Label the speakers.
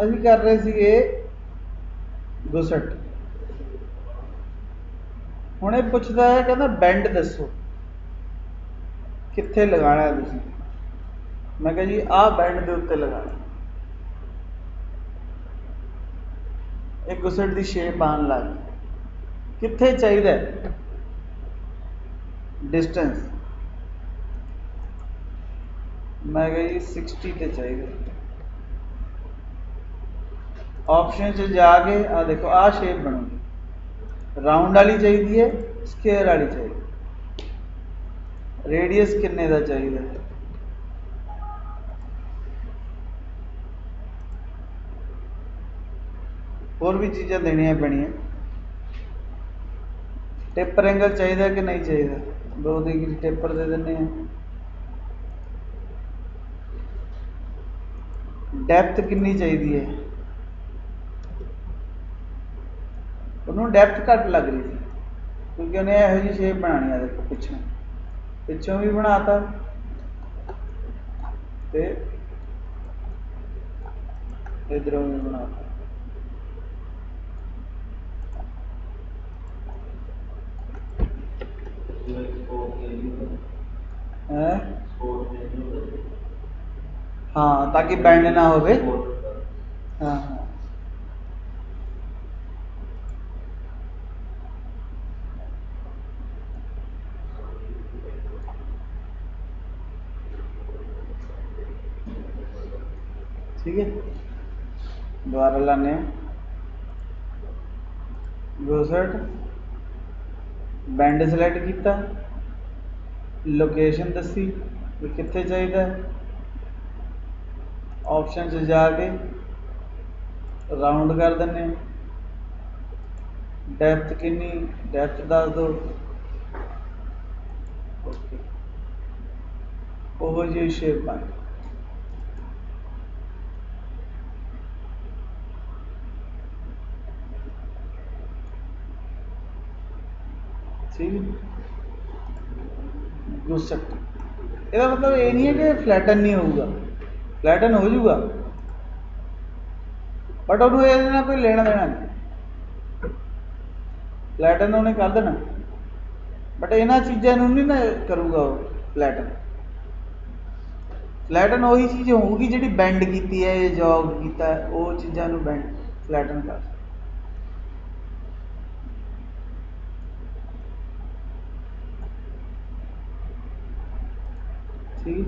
Speaker 1: ਅਸੀਂ ਕਰ ਰਹੇ ਸੀਗੇ ਗੁਸਟ। ਹੁਣ ਇਹ ਪੁੱਛਦਾ ਹੈ, ਕਹਿੰਦਾ ਬੈਂਡ ਦੱਸੋ ਕਿੱਥੇ ਲਗਾਣਾ ਤੁਸੀਂ। ਮੈਂ ਕਿਹਾ ਜੀ ਆਹ ਬੈਂਡ ਦੇ ਉੱਤੇ ਲਗਾਣਾ। ਇਹ ਗੁਸਟ ਦੀ ਸ਼ੇਪ ਆਉਣ ਲੱਗ ਗਈ। ਕਿੱਥੇ ਚਾਹੀਦਾ डिस्टेंस? मैं कहा जी 60 ਤੇ ਚਾਹੀਦਾ। ऑप्शन च जाके आ देखो आ शेप बनूगी, राउंड वाली चाहिए, स्केयर वाली चाहिए, रेडियस किन्ने का चाहिए। होर भी चीज़ां देनिया पैनियां। टेपर एंगल चाहिए कि नहीं चाहिए, 2 डिग्री टेपर दे देने हैं। डेप्थ कितनी चाहिए है, उन्होंने डेप्थ घट लग रही थी क्योंकि उन्हें यहो जी शेप बनानी है। देखो पिछों पिछों भी बनाता ते इधरों भी बनाता। हाँ, ताकि बैंड ना हो। हाँ हाँ ठीक है। दोबारा लाने गुसट बैंड सिलेक्ट किया, लोकेशन दसी भी कित्थे चाहिए, ऑप्शन च जाके राउंड कर देने, डेप्थ कितनी, डेप्थ दस दो। ओके, वो जी शेप बन ठीक। गुसट ਇਹਦਾ मतलब ये नहीं है कि फ्लैटन नहीं होगा, फ्लैटन हो जाऊगा, बट उन्होंने ये ना कोई लेना देना नहीं, फ्लैटन उन्हें कर देना, बट इन्होंने चीज़ों नहीं ना करूँगा वो फ्लैटन। फ्लैटन वही चीज़ होगी जी बैंड की है, जॉग किया है, वो चीज़ों बैंड फ्लैटन कर। ठीक।